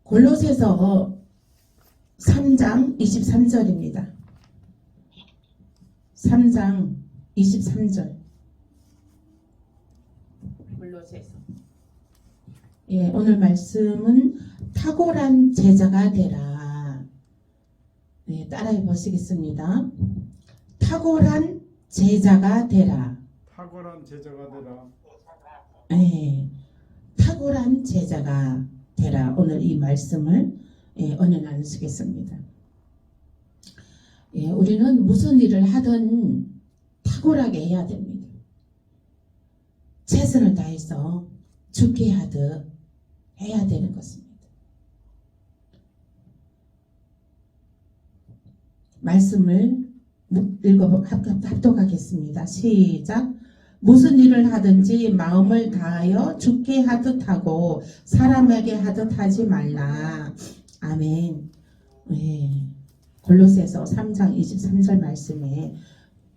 골로새서 3장 23절입니다. 3장 23절. 골로새서. 예, 오늘 말씀은 탁월한 제자가 되라. 네, 따라해 보시겠습니다. 탁월한 제자가 되라. 탁월한 제자가 되라. 예, 탁월한 제자가 되라. 오늘 이 말씀을 오늘 나누시겠습니다. 예, 우리는 무슨 일을 하든 탁월하게 해야 됩니다. 최선을 다해서 죽게 하듯 해야 되는 것입니다. 말씀을 합독하겠습니다. 시작. 무슨 일을 하든지 마음을 다하여 죽게 하듯 하고 사람에게 하듯 하지 말라. 아멘. 네. 골로새서 3장 23절 말씀에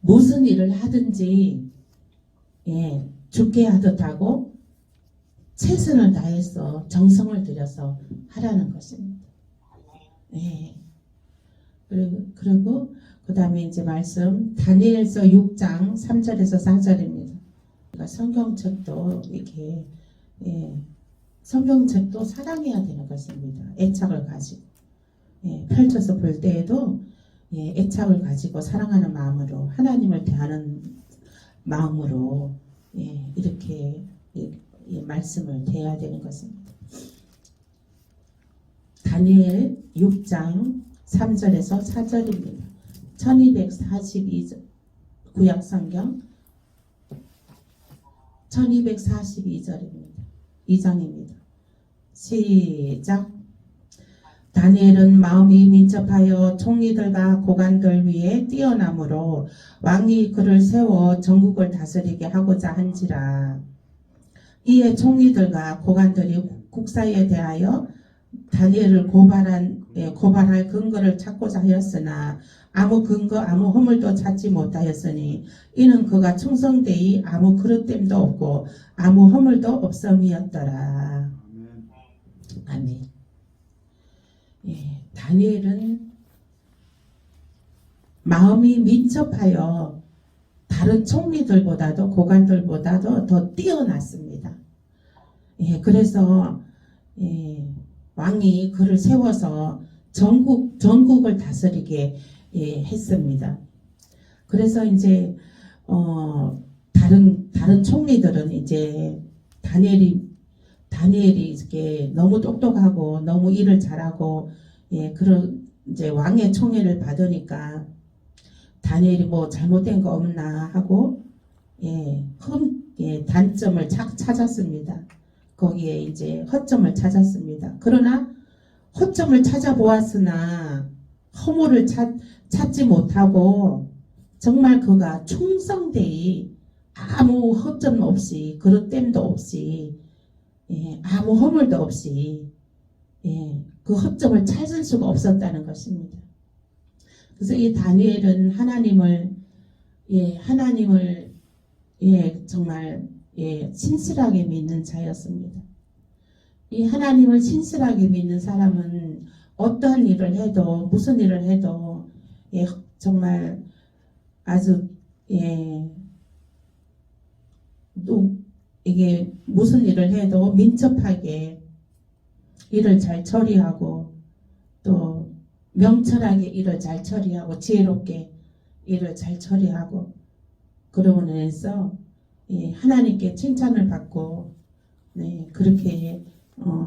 무슨 일을 하든지 죽게 하듯 하고 최선을 다해서 정성을 들여서 하라는 것입니다. 그리고 그 다음에 이제 말씀 다니엘서 6장 3절에서 4절입니다. 그러니까 성경책도 이렇게 성경책도 사랑해야 되는 것입니다. 애착을 가지고 펼쳐서 볼 때에도 애착을 가지고 사랑하는 마음으로 하나님을 대하는 마음으로 이렇게 말씀을 대해야 되는 것입니다. 다니엘 6장 3절에서 4절입니다. 1242절 구약성경 1242절입니다. 2장입니다. 시작. 다니엘은 마음이 민첩하여 총리들과 고관들 위에 뛰어나므로 왕이 그를 세워 전국을 다스리게 하고자 한지라. 이에 총리들과 고관들이 국사에 대하여 다니엘을 고발할 근거를 찾고자 하였으나 아무 근거 아무 허물도 찾지 못하였으니 이는 그가 충성되이 아무 그릇됨도 없고 아무 허물도 없음이었더라. 아멘. 다니엘은 마음이 민첩하여 다른 총리들보다도 고관들보다도 더 뛰어났습니다. 그래서 왕이 그를 세워서 전국을 다스리게 했습니다. 그래서 이제 다른 총리들은 이제 다니엘이 이렇게 너무 똑똑하고 너무 일을 잘하고 그런 이제 왕의 총애를 받으니까 다니엘이 뭐 잘못된 거 없나 하고 단점을 찾았습니다. 거기에 이제 허점을 찾았습니다. 그러나 허점을 찾아보았으나 허물을 찾지 못하고 정말 그가 충성되이 아무 허점 없이 그릇됨도 없이 아무 허물도 없이 그 허점을 찾을 수가 없었다는 것입니다. 그래서 이 다니엘은 하나님을 정말 신실하게 믿는 자였습니다. 이 하나님을 신실하게 믿는 사람은 어떠한 일을 해도 무슨 일을 해도 정말 아주 이게 무슨 일을 해도 민첩하게 일을 잘 처리하고 또 명철하게 일을 잘 처리하고 지혜롭게 일을 잘 처리하고 그러므로 해서 하나님께 칭찬을 받고 그렇게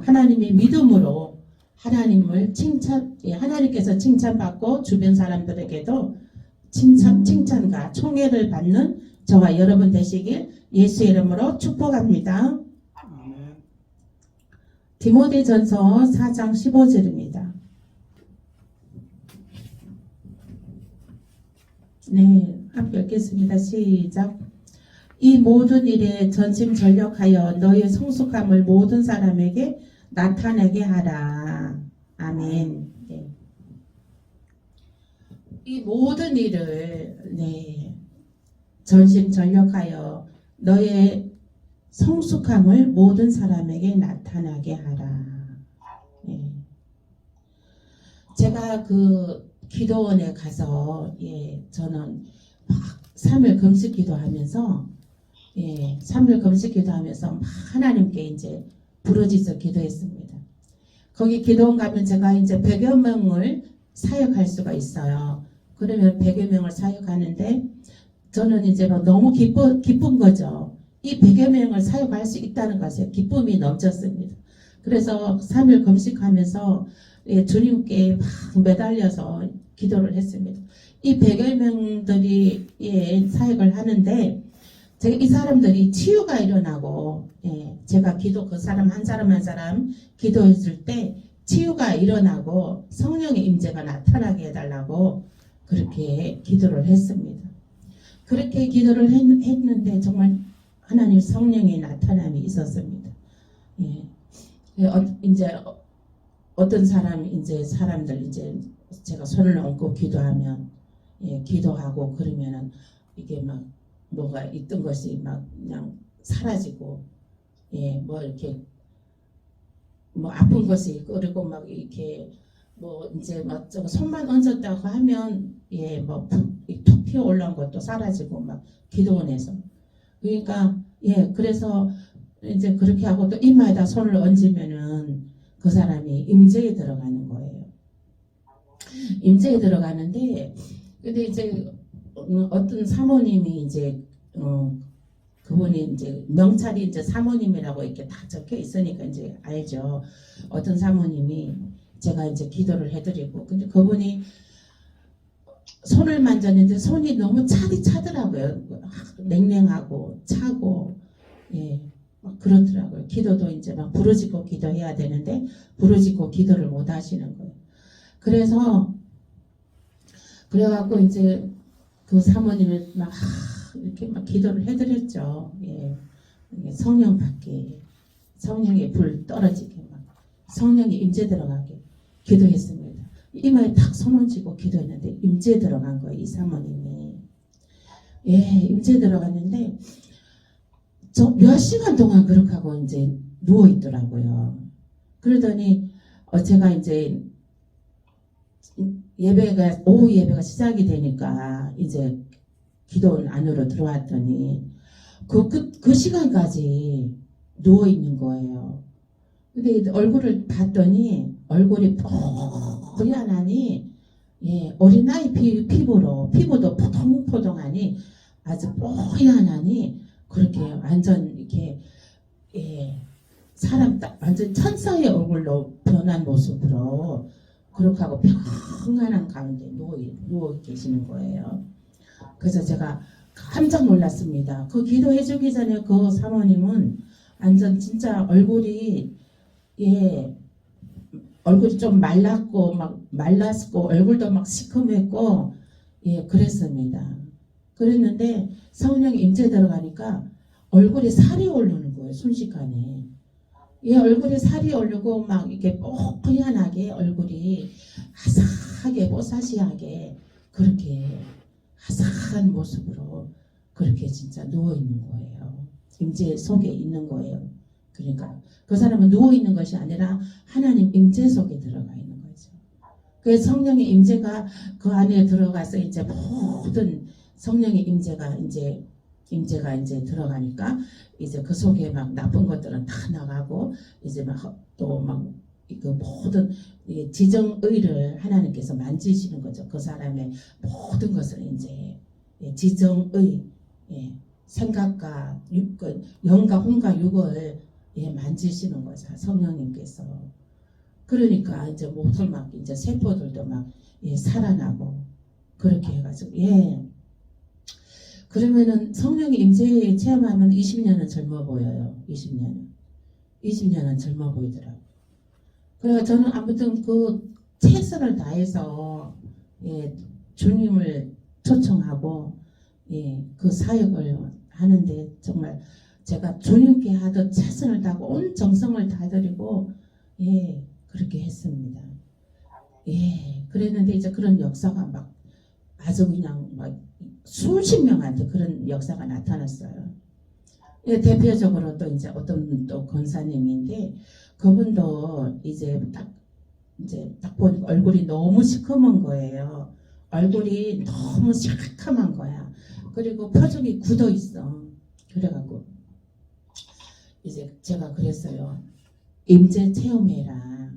하나님의 믿음으로 하나님께서 칭찬받고 주변 사람들에게도 칭찬과 총애를 받는 저와 여러분 되시길 예수 이름으로 축복합니다. 디모데전서 4장 15절입니다. 함께 읽겠습니다. 시작. 이 모든 일에 전심전력하여 너의 성숙함을 모든 사람에게 나타내게 하라. 아멘. 이 모든 일을 전심전력하여 너의 성숙함을 모든 사람에게 나타나게 하라. 제가 그 기도원에 가서 저는 막 3일 금식 기도하면서 3일 금식 기도하면서 막 하나님께 이제 부르짖어 기도했습니다. 거기 기도원 가면 제가 이제 100여 명을 사역할 수가 있어요. 그러면 100여 명을 사역하는데 저는 이제 막 너무 기쁜 거죠. 이 100여 명을 사역할 수 있다는 것에 기쁨이 넘쳤습니다. 그래서 3일 금식하면서 주님께 막 매달려서 기도를 했습니다. 이 100여 명들이 사역을 하는데 제가 이 사람들이 치유가 일어나고 제가 그 사람 한 사람 한 사람 기도했을 때 치유가 일어나고 성령의 임재가 나타나게 해달라고 그렇게 기도를 했습니다. 그렇게 기도를 했는데 정말 하나님 성령의 나타남이 있었습니다. 이제 어떤 사람들 이제 제가 손을 얹고 기도하면 기도하고 그러면은 이게 막 뭐가 있던 것이 막 그냥 사라지고 뭐 이렇게 뭐 아픈 것이 그리고 막 이렇게 뭐 이제 막 저거 손만 얹었다고 하면 뭐 툭 튀어 올라온 것도 사라지고 막 기도원에서 그러니까 그래서 이제 그렇게 하고 또 이마에다 손을 얹으면은 그 사람이 임재에 들어가는 거예요. 임재에 들어가는데 근데 이제 어떤 사모님이 이제 그분이 이제 명찰이 이제 사모님이라고 이렇게 다 적혀 있으니까 이제 알죠. 어떤 사모님이 제가 이제 기도를 해드리고 근데 그분이 손을 만졌는데 손이 너무 차더라고요. 냉랭하고 차고 막 그렇더라고요. 기도도 이제 막 부르짖고 기도해야 되는데 부르짖고 기도를 못 하시는 거예요. 그래갖고 이제 그 사모님을 막 이렇게 막 기도를 해드렸죠. 성령 받게, 성령의 불 떨어지게, 막 성령이 임재 들어가게 기도했습니다. 이마에 탁 손 얹고 기도했는데 임재 들어간 거예요. 이 사모님이 임재 들어갔는데 저 몇 시간 동안 그렇게 하고 이제 누워 있더라고요. 그러더니 제가 이제 오후 예배가 시작이 되니까 이제 기도원 안으로 들어왔더니 그 시간까지 누워 있는 거예요. 근데 얼굴을 봤더니 얼굴이 뽀얀하니 어린아이 피부도 포동포동하니 아주 뽀얀하니 그렇게 완전 이렇게 사람 딱 완전 천사의 얼굴로 변한 모습으로 그렇게 하고 평안한 가운데 누워 계시는 거예요. 그래서 제가 깜짝 놀랐습니다. 그 기도해 주기 전에 그 사모님은 완전 진짜 얼굴이 좀 말랐고 얼굴도 막 시커맸고 그랬습니다. 그랬는데 성령 임재 들어가니까 얼굴에 살이 오르는 거예요. 순식간에. 얼굴에 살이 오르고 막 이렇게 뽀얀하게 얼굴이 아삭하게 뽀사시하게 그렇게 아삭한 모습으로 그렇게 진짜 누워 있는 거예요. 임재 속에 있는 거예요. 그러니까 그 사람은 누워 있는 것이 아니라 하나님 임재 속에 들어가 있는 거죠. 그 성령의 임재가 그 안에 들어가서 이제 모든 성령의 임재가 이제 들어가니까 이제 그 속에 막 나쁜 것들은 다 나가고 이제 막 또 막 그 모든 지정의를 하나님께서 만지시는 거죠. 그 사람의 모든 것을 이제 지정의 생각과 영과 혼과 육을 만지시는 거죠. 성령님께서. 그러니까 이제 모든 막 이제 세포들도 막 살아나고 그렇게 해가지고 그러면은 성령의 임재에 체험하면 20년은 젊어 보여요. 20년은 젊어 보이더라고요. 그래서 저는 아무튼 그 최선을 다해서 주님을 초청하고 그 사역을 하는데 정말 제가 주님께 하듯 최선을 다하고 온 정성을 다드리고 그렇게 했습니다. 그랬는데 이제 그런 역사가 막 아주 그냥 막 수십 명한테 그런 역사가 나타났어요. 대표적으로 또 이제 어떤 또 권사님인데 그분도 이제 딱 이제 딱 보니까 얼굴이 너무 시커먼 거예요. 얼굴이 너무 시커먼 거야. 그리고 표정이 굳어 있어. 그래갖고 이제 제가 그랬어요. 임재 체험해라.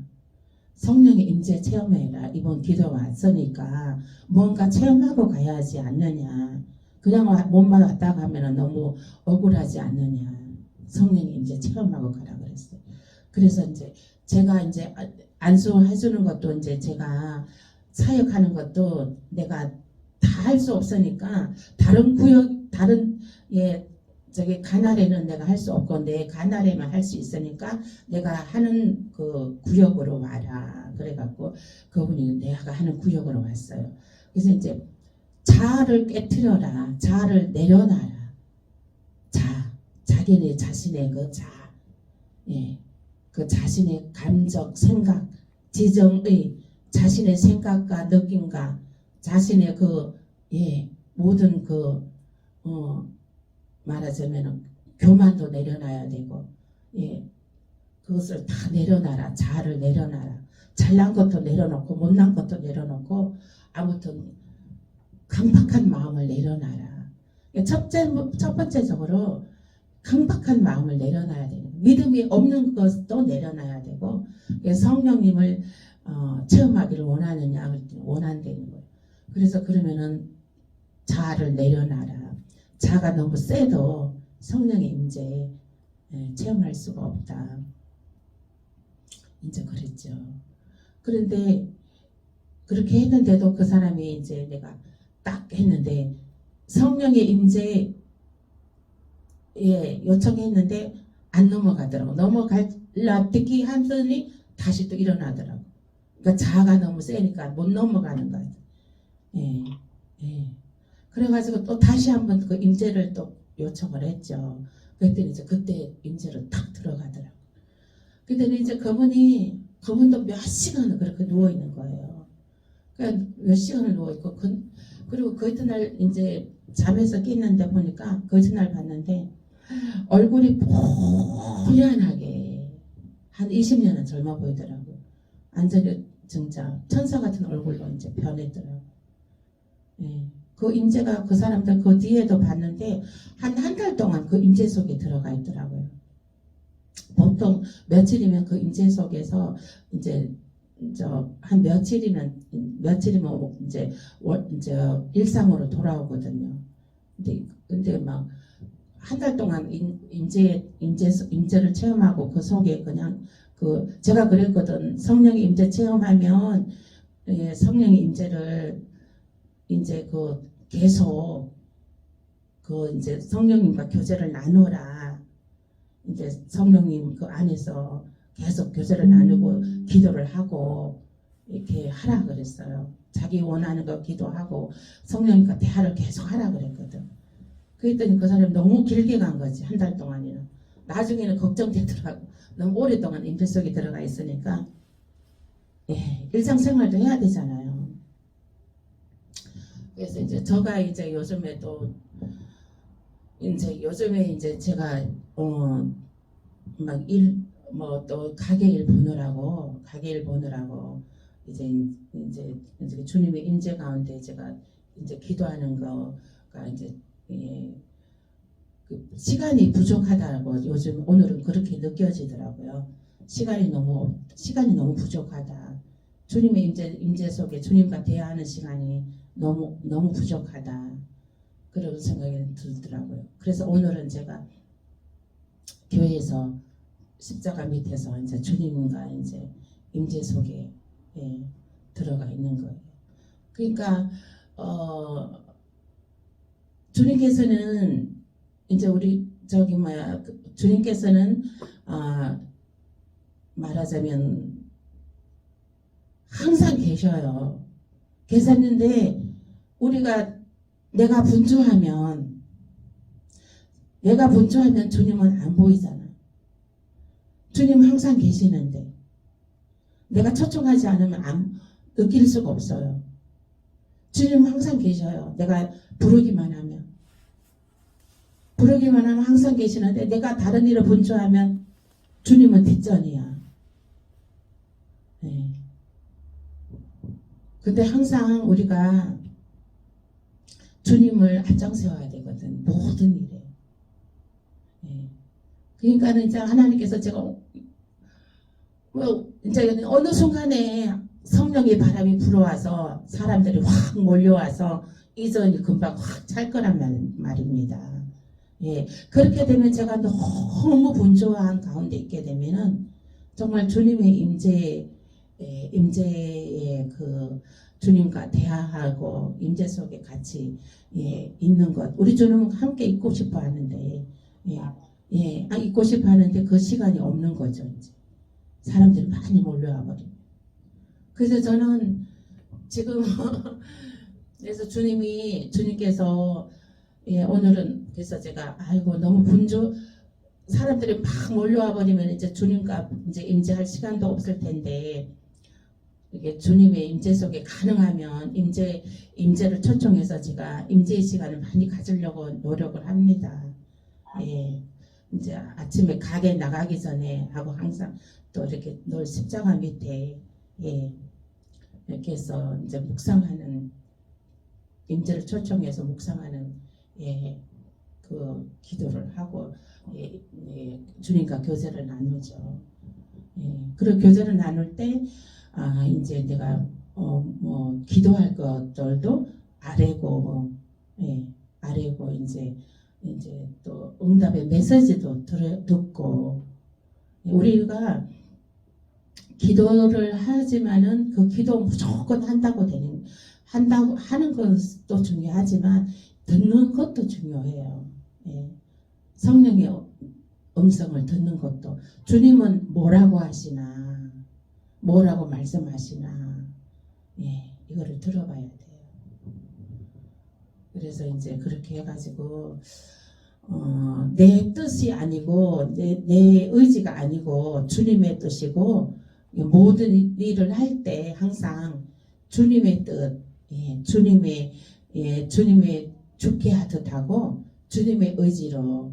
성령의 임재 체험해라. 이번 기도 왔으니까 뭔가 체험하고 가야지 않느냐. 그냥 몸만 왔다 가면 너무 억울하지 않느냐. 성령의 임재 체험하고 가라 그랬어요. 그래서 이제 제가 이제 안수해주는 것도 이제 제가 사역하는 것도 내가 다 할 수 없으니까 다른 구역 다른 저기 가나레는 내가 할 수 없고 내 가나레만 할 수 있으니까 내가 하는 그 구역으로 와라. 그래갖고 그분이 내가 하는 구역으로 왔어요. 그래서 이제 자아를 깨트려라. 자아를 내려놔라. 자기네 자신의 그 그 자신의 감정, 생각, 지정의 자신의 생각과 느낌과 자신의 모든 말하자면 교만도 내려놔야 되고, 그것을 다 내려놔라. 자아를 내려놔라. 잘난 것도 내려놓고 못난 것도 내려놓고 아무튼 강박한 마음을 내려놔라. 첫 번째적으로 강박한 마음을 내려놔야 되는 거예요. 믿음이 없는 것도 내려놔야 되고, 성령님을 체험하기를 원하느냐 원한다는 거예요. 그래서 그러면은 자아를 내려놔라. 자아가 너무 세도 성령의 임재 체험할 수가 없다. 이제 그랬죠. 그런데 그렇게 했는데도 그 사람이 이제 내가 딱 했는데 성령의 임재 요청했는데 안 넘어가더라고. 넘어갈라 듣기 하더니 다시 또 일어나더라고. 그러니까 자아가 너무 세니까 못 넘어가는 거야. 그래가지고 또 다시 한번 그 임재를 또 요청을 했죠. 그랬더니 이제 그때 임재로 탁 들어가더라고. 그랬더니 이제 그분도 몇 시간을 그렇게 누워 있는 거예요. 그러니까 몇 시간을 누워 있고 그리고 그 이튿날 이제 잠에서 깼는데 보니까 그 이튿날 봤는데 얼굴이 뽀얀하게 한 20년은 젊어 보이더라고. 완전히 진짜 천사 같은 얼굴로 이제 변했더라고. 그 임재가 그 사람들 그 뒤에도 봤는데 한 달 동안 그 임재 속에 들어가 있더라고요. 보통 며칠이면 그 임재 속에서 이제 한 며칠이면 이제 일상으로 돌아오거든요. 근데 막 한 달 동안 임재를 체험하고 그 속에 그냥 제가 그랬거든. 성령의 임재 체험하면 성령의 임재를 이제 계속 이제 성령님과 교제를 나누라. 이제 성령님 그 안에서 계속 교제를 나누고 기도를 하고 이렇게 하라 그랬어요. 자기 원하는 거 기도하고 성령님과 대화를 계속 하라 그랬거든. 그랬더니 그 사람이 너무 길게 간 거지. 한 달 동안이나. 나중에는 걱정되더라고. 너무 오랫동안 임재 속에 들어가 있으니까 일상생활도 해야 되잖아요. 그래서 이제 제가 이제 요즘에 제가 또 가게 일 보느라고 이제 주님의 임재 가운데 제가 이제 기도하는 거가 이제 그 시간이 부족하다고 오늘은 그렇게 느껴지더라고요. 시간이 너무 부족하다. 주님의 임재 속에 주님과 대화하는 시간이 너무 부족하다. 그런 생각이 들더라고요. 그래서 오늘은 제가 교회에서 십자가 밑에서 이제 주님과 이제 임재 속에 들어가 있는 거예요. 그러니까 주님께서는 이제 주님께서는 말하자면 항상 계셔요. 계셨는데 내가 분주하면 주님은 안 보이잖아. 주님은 항상 계시는데 내가 초청하지 않으면 느낄 수가 없어요. 주님은 항상 계셔요. 내가 부르기만 하면 항상 계시는데 내가 다른 일을 분주하면 주님은 뒷전이야. 근데 항상 우리가 주님을 앞장세워야 되거든. 모든 일에. 예. 그러니까는 이제 하나님께서 제가 이제 어느 순간에 성령의 바람이 불어와서 사람들이 확 몰려와서 이전이 금방 확 찰 거란 말입니다. 예. 그렇게 되면 제가 너무 분주한 가운데 있게 되면은 정말 주님의 임재의 그 주님과 대화하고 임재 속에 같이 있는 것. 우리 주님은 함께 있고 싶어 하는데 있고 싶어 하는데 그 시간이 없는 거죠. 이제 사람들이 많이 몰려와 버리고. 그래서 저는 지금 그래서 주님께서 오늘은 그래서 제가 아이고 너무 사람들이 막 몰려와 버리면 이제 주님과 이제 임재할 시간도 없을 텐데 이게 주님의 임재 속에 가능하면 임재를 초청해서 제가 임재의 시간을 많이 가지려고 노력을 합니다. 예. 이제 아침에 가게 나가기 전에 하고 항상 또 이렇게 늘 십자가 밑에 이렇게 해서 이제 묵상하는 임재를 초청해서 묵상하는 그 기도를 하고 주님과 교제를 나누죠. 그리고 교제를 나눌 때 이제 내가 뭐 기도할 것들도 아뢰고 아뢰고 이제 또 응답의 메시지도 듣고 우리가 기도를 하지만은 그 기도 무조건 한다고 하는 것도 중요하지만 듣는 것도 중요해요. 성령의 음성을 듣는 것도 주님은 뭐라고 하시나 뭐라고 말씀하시나 이거를 들어봐야 돼요. 그래서 이제 그렇게 해가지고 내 뜻이 아니고 내 의지가 아니고 주님의 뜻이고 모든 일을 할 때 항상 주님의 뜻 주님의 죽게 하듯 하고 주님의 의지로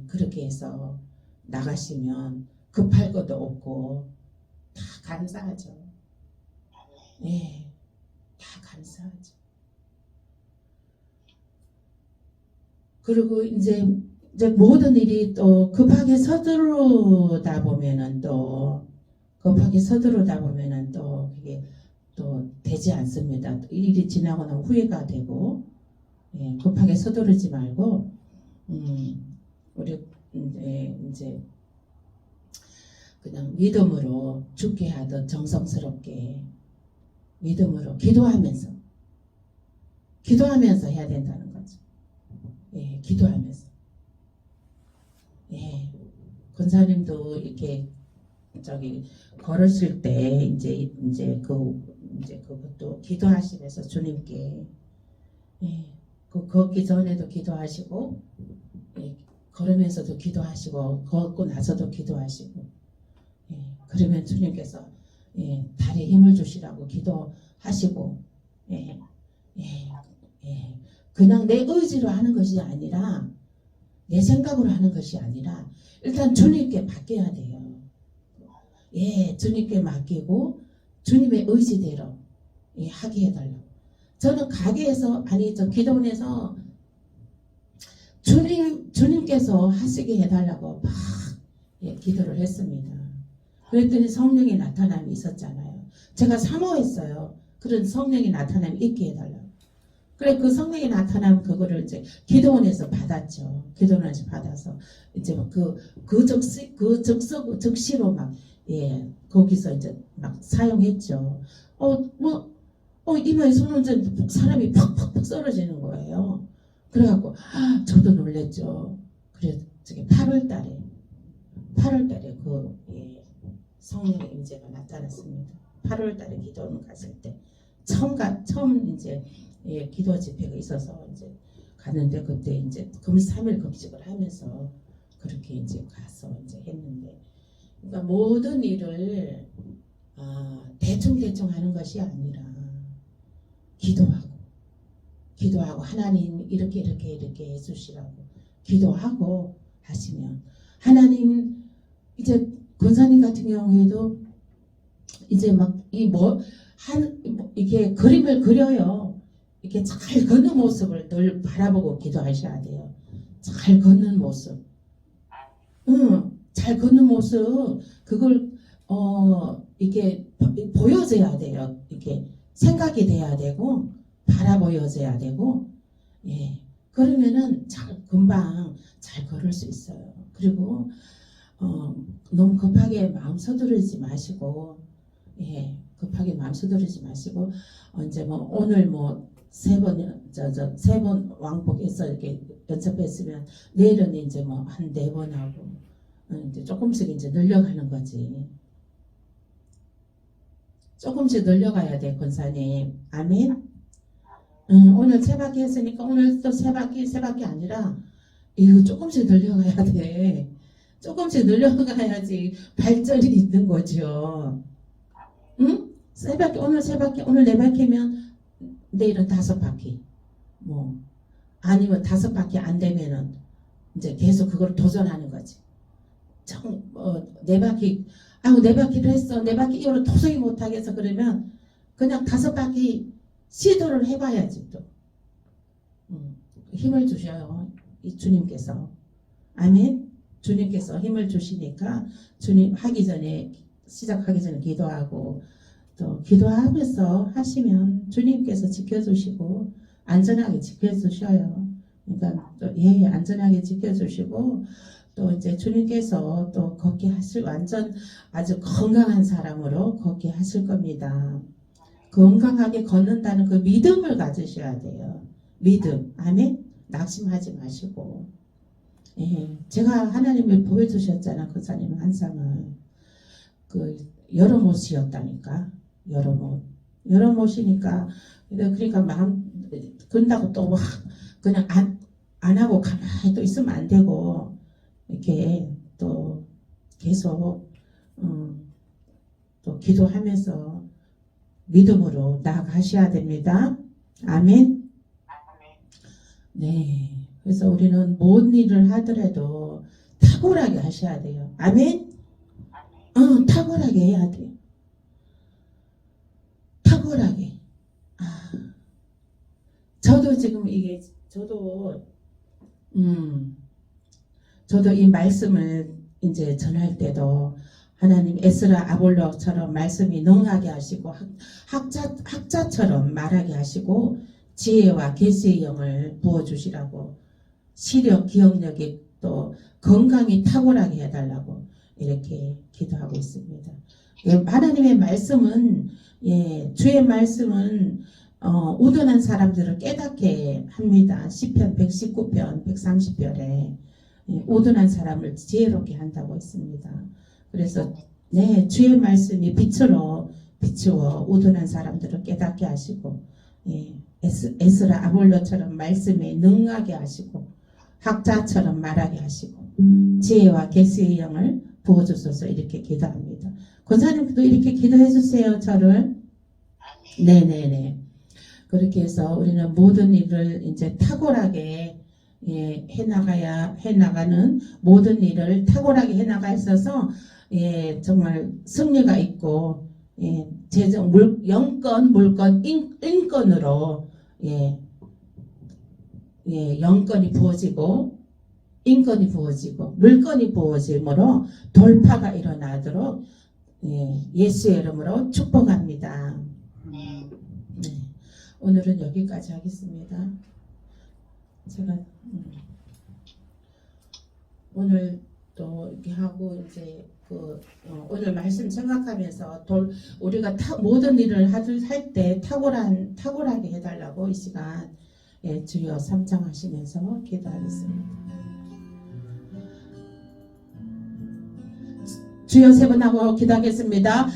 그렇게 해서 나가시면 급할 것도 없고 다 감사하죠. 다 감사하죠. 그리고 이제 모든 일이 또 급하게 서두르다 보면은 또 그게 또 되지 않습니다. 일이 지나고 나면 후회가 되고 급하게 서두르지 말고 우리 이제 그냥 믿음으로 죽게 하듯 정성스럽게 믿음으로 기도하면서 해야 된다는 거죠. 기도하면서. 권사님도 이렇게 걸으실 때 이제 그것도 기도하시면서 주님께 걷기 전에도 기도하시고 걸으면서도 기도하시고 걷고 나서도 기도하시고 그러면 주님께서 다리에 힘을 주시라고 기도하시고 그냥 내 의지로 하는 것이 아니라 내 생각으로 하는 것이 아니라 일단 주님께 맡겨야 돼요. 주님께 맡기고 주님의 의지대로 하게 해달라고. 저는 가게에서 저 기도원에서 주님께서 하시게 해달라고 막 기도를 했습니다. 그랬더니 성령의 나타남이 있었잖아요. 제가 사모했어요. 그런 성령의 나타남이 있게 해달라고. 그래 그 성령의 나타남 그거를 이제 기도원에서 받았죠. 기도원에서 받아서 이제 즉시로 막 거기서 이제 막 사용했죠. 이마에 손 얹은 사람이 팍팍팍 썰어지는 거예요. 그래갖고 저도 놀랬죠. 그래서 8월 달에 성령의 임재가 나타났습니다. 8월 달에 기도원 갔을 때 처음 이제 기도 집회가 있어서 이제 갔는데 그때 이제 3일 금식을 하면서 그렇게 이제 가서 이제 했는데 그러니까 모든 일을 대충 하는 것이 아니라 기도하고 하나님 이렇게 해주시라고 기도하고 하시면 하나님 이제 권사님 같은 경우에도 이제 막 이게 그림을 그려요. 이렇게 잘 걷는 모습을 늘 바라보고 기도하셔야 돼요. 잘 걷는 모습. 잘 걷는 모습, 그걸, 이게 보여져야 돼요. 이게 생각이 돼야 되고, 바라보여져야 되고, 예. 그러면은 금방 잘 걸을 수 있어요. 그리고, 너무 급하게 마음 서두르지 마시고, 예. 급하게 마음 서두르지 마시고, 이제 오늘 세 번 왕복해서 이렇게 연습했으면 내일은 이제 한 4번 하고 이제 조금씩 이제 늘려가는 거지. 조금씩 늘려가야 돼, 권사님. 아멘. 오늘 3바퀴 했으니까 오늘 또 3바퀴 아니라 이거 조금씩 늘려가야 돼. 조금씩 늘려가야지 발전이 있는 거죠. 응? 오늘 3바퀴, 오늘 4바퀴면 내일은 5바퀴. 아니면 5바퀴 안 되면은 이제 계속 그걸 도전하는 거지. 4바퀴, 4바퀴를 했어. 4바퀴 이후로 도저히 못하겠어. 그러면 그냥 5바퀴 시도를 해봐야지 또. 힘을 주셔요. 이 주님께서. 아멘. 주님께서 힘을 주시니까 주님 시작하기 전에 기도하고 또 기도하면서 하시면 주님께서 지켜주시고 안전하게 지켜주셔요. 그러니까 또 안전하게 지켜주시고 또 이제 주님께서 또 걷게 완전 아주 건강한 사람으로 걷게 하실 겁니다. 건강하게 걷는다는 그 믿음을 가지셔야 돼요. 믿음. 아멘. 낙심하지 마시고. 제가 하나님이 보여주셨잖아. 그 사님 한상을. 여러 못이었다니까. 여러 못이니까. 그러니까 마음 근다고 또 그냥 안 하고 가만히 또 있으면 안 되고, 이렇게 또 계속, 또 기도하면서 믿음으로 나아가셔야 됩니다. 아멘. 네. 그래서 우리는 뭔 일을 하더라도 탁월하게 하셔야 돼요. 아멘. 탁월하게 해야 돼요. 탁월하게. 저도 지금 저도 이 말씀을 이제 전할 때도 하나님 에스라 아볼로처럼 말씀이 능하게 하시고 학자처럼 말하게 하시고 지혜와 계시의 영을 부어주시라고 시력, 기억력이 또 건강이 탁월하게 해달라고 이렇게 기도하고 있습니다. 하나님의 말씀은 주의 말씀은 우둔한 사람들을 깨닫게 합니다. 시편 119편 130편에 우둔한 사람을 지혜롭게 한다고 했습니다. 그래서 주의 말씀이 빛으로 비추어 우둔한 사람들을 깨닫게 하시고 에스라 아볼로처럼 말씀에 능하게 하시고 학자처럼 말하게 하시고 지혜와 계시의 영을 부어주소서 이렇게 기도합니다. 권사님도 이렇게 기도해 주세요. 저를. 네네네. 그렇게 해서 우리는 모든 일을 이제 탁월하게 해나가는 모든 일을 탁월하게 해나가 있어서 정말 승리가 있고 재정 영권 물권 인권으로 영권이 부어지고 인권이 부어지고 물권이 부어짐으로 돌파가 일어나도록 예수의 이름으로 축복합니다. 오늘은 여기까지 하겠습니다. 제가 오늘 또 이렇게 하고 이제 오늘 말씀 생각하면서 우리가 모든 일을 할 때 탁월하게 해달라고 이 시간 주여 삼창하시면서 기도하겠습니다. 주여 3번 하고 기도하겠습니다.